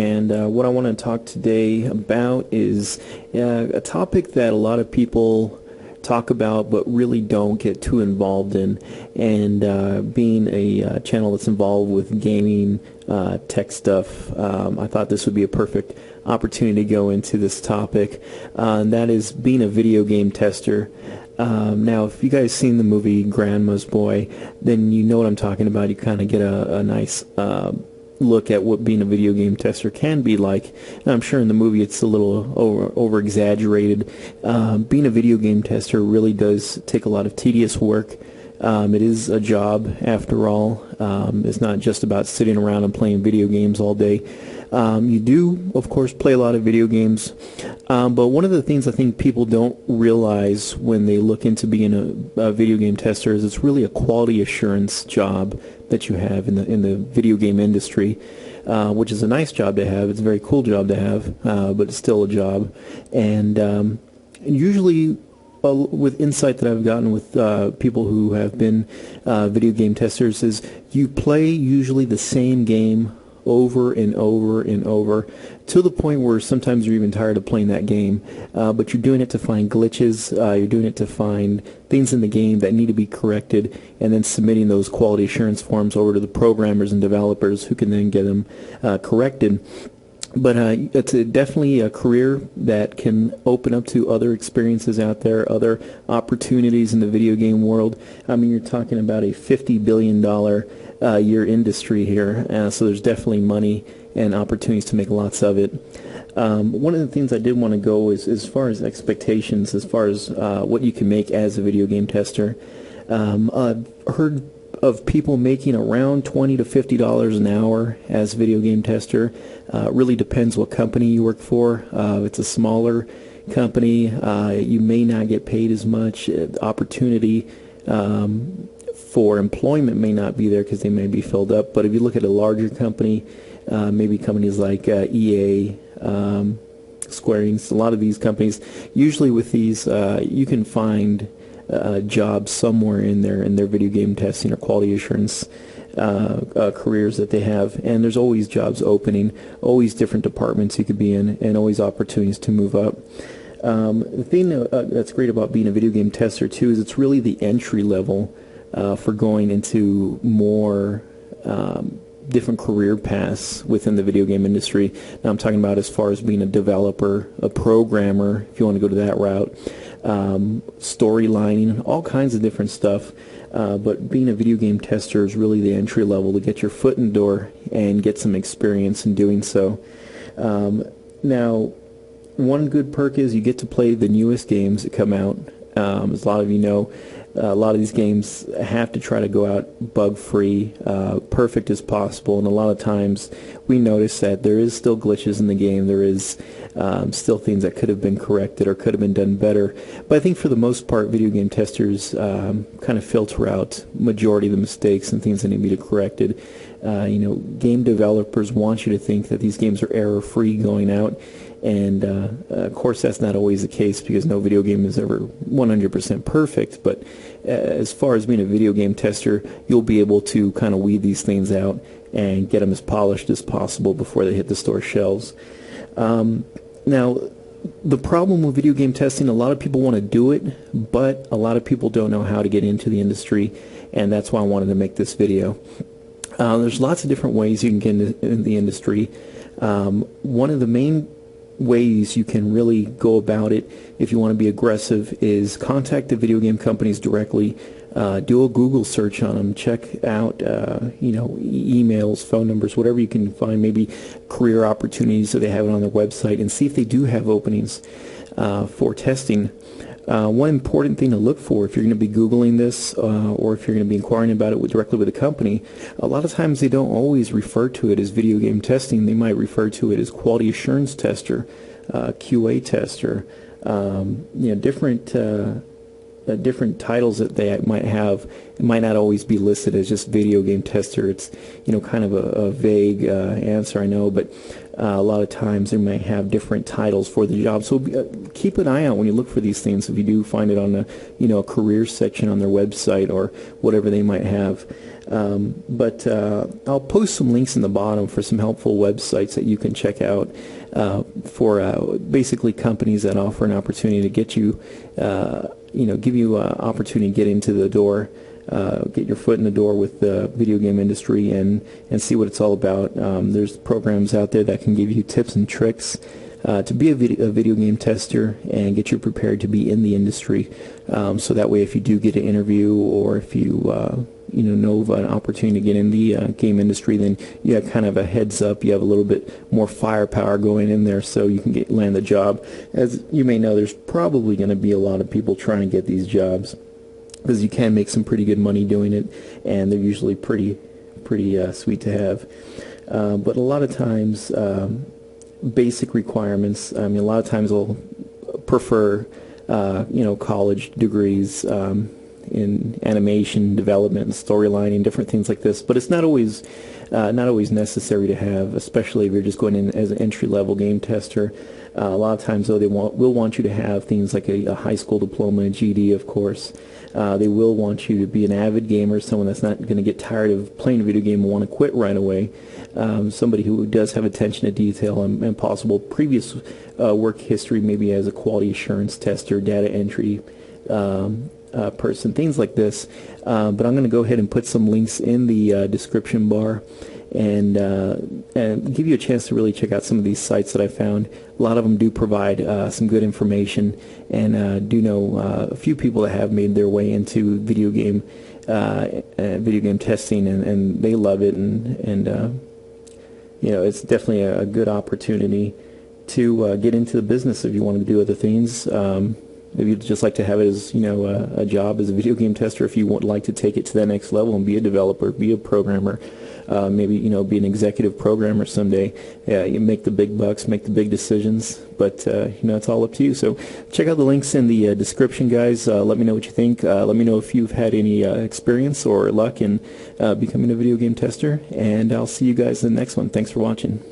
And what I want to talk today about is a topic that a lot of people talk about but really don't get too involved in. And being a channel that's involved with gaming, tech stuff, I thought this would be a perfect opportunity to go into this topic, and that is being a video game tester. Now, if you guys seen the movie Grandma's Boy, then you know what I'm talking about. You kind of get a nice look at what being a video game tester can be like. And I'm sure in the movie it's a little over exaggerated. Being a video game tester really does take a lot of tedious work. It is a job after all. It's not just about sitting around and playing video games all day. You do, of course, play a lot of video games, but one of the things I think people don't realize when they look into being a video game tester is it's really a quality assurance job that you have in the video game industry, which is a nice job to have. It's a very cool job to have, but it's still a job. And usually, with insight that I've gotten with people who have been video game testers, is you play usually the same game over and over and over to the point where sometimes you're even tired of playing that game, but you're doing it to find glitches, you're doing it to find things in the game that need to be corrected, and then submitting those quality assurance forms over to the programmers and developers who can then get them corrected. But it's definitely a career that can open up to other experiences out there, other opportunities in the video game world. I mean, you're talking about a $50 billion year industry here, so there's definitely money and opportunities to make lots of it. One of the things I did want to go is as far as expectations, as far as what you can make as a video game tester. I've heard of people making around $20 to $50 an hour as a video game tester. Really depends what company you work for. If it's a smaller company, you may not get paid as much. Opportunity for employment may not be there because they may be filled up. But if you look at a larger company, maybe companies like EA, Square Enix, a lot of these companies, usually with these, you can find jobs somewhere in their video game testing or quality assurance careers that they have, and there's always jobs opening, always different departments you could be in, and always opportunities to move up. The thing that's great about being a video game tester too is it's really the entry level for going into more different career paths within the video game industry. Now I'm talking about as far as being a developer, a programmer, if you want to go to that route, storylining, all kinds of different stuff. But being a video game tester is really the entry level to get your foot in the door and get some experience in doing so. Now, one good perk is you get to play the newest games that come out. As a lot of you know, a lot of these games have to try to go out bug-free, perfect as possible, and a lot of times we notice that there is still glitches in the game. There is still things that could have been corrected or could have been done better. But I think for the most part, video game testers kind of filter out majority of the mistakes and things that need to be corrected. Game developers want you to think that these games are error-free going out. And of course that's not always the case because no video game is ever 100% perfect, but as far as being a video game tester, you'll be able to kind of weed these things out and get them as polished as possible before they hit the store shelves. Now, the problem with video game testing, a lot of people want to do it, but a lot of people don't know how to get into the industry, and that's why I wanted to make this video. There's lots of different ways you can get in the industry. One of the main ways you can really go about it if you want to be aggressive is contact the video game companies directly. Do a Google search on them, check out emails, phone numbers, whatever you can find, maybe career opportunities that they have it on their website, and see if they do have openings for testing. One important thing to look for if you're going to be Googling this or if you're going to be inquiring about it directly with a company, a lot of times they don't always refer to it as video game testing. They might refer to it as quality assurance tester, QA tester, different titles that they might have. It might not always be listed as just video game tester. It's kind of a vague answer, I know, but a lot of times they may have different titles for the job. So keep an eye out when you look for these things. If you do find it on a career section on their website or whatever they might have, But I'll post some links in the bottom for some helpful websites that you can check out for basically companies that offer an opportunity to get you, give you an opportunity to get into the door, get your foot in the door with the video game industry and see what it's all about. There's programs out there that can give you tips and tricks to be a video game tester and get you prepared to be in the industry. So that way, if you do get an interview or if you know of an opportunity to get in the game industry, then you have kind of a heads up. You have a little bit more firepower going in there, so you can land the job. As you may know, there's probably going to be a lot of people trying to get these jobs because you can make some pretty good money doing it, and they're usually pretty sweet to have. But a lot of times, basic requirements. I mean, a lot of times they'll prefer, college degrees in animation development and storylining, different things like this. But it's not always necessary to have, especially if you're just going in as an entry-level game tester. A lot of times, though, will want you to have things like a high school diploma, a GED, of course. They will want you to be an avid gamer, someone that's not going to get tired of playing a video game and want to quit right away. Somebody who does have attention to detail and possible previous work history, maybe as a quality assurance tester, data entry person, things like this. But I'm going to go ahead and put some links in the description bar and give you a chance to really check out some of these sites that I found. A lot of them do provide some good information, and do know a few people that have made their way into video game testing, and they love it, and it's definitely a good opportunity to get into the business if you want to do other things. If you'd just like to have it as a job as a video game tester, if you would like to take it to that next level and be a developer, be a programmer, maybe be an executive programmer someday. Yeah, you make the big bucks, make the big decisions, but it's all up to you. So check out the links in the description, guys. Let me know what you think. Let me know if you've had any experience or luck in becoming a video game tester, and I'll see you guys in the next one. Thanks for watching.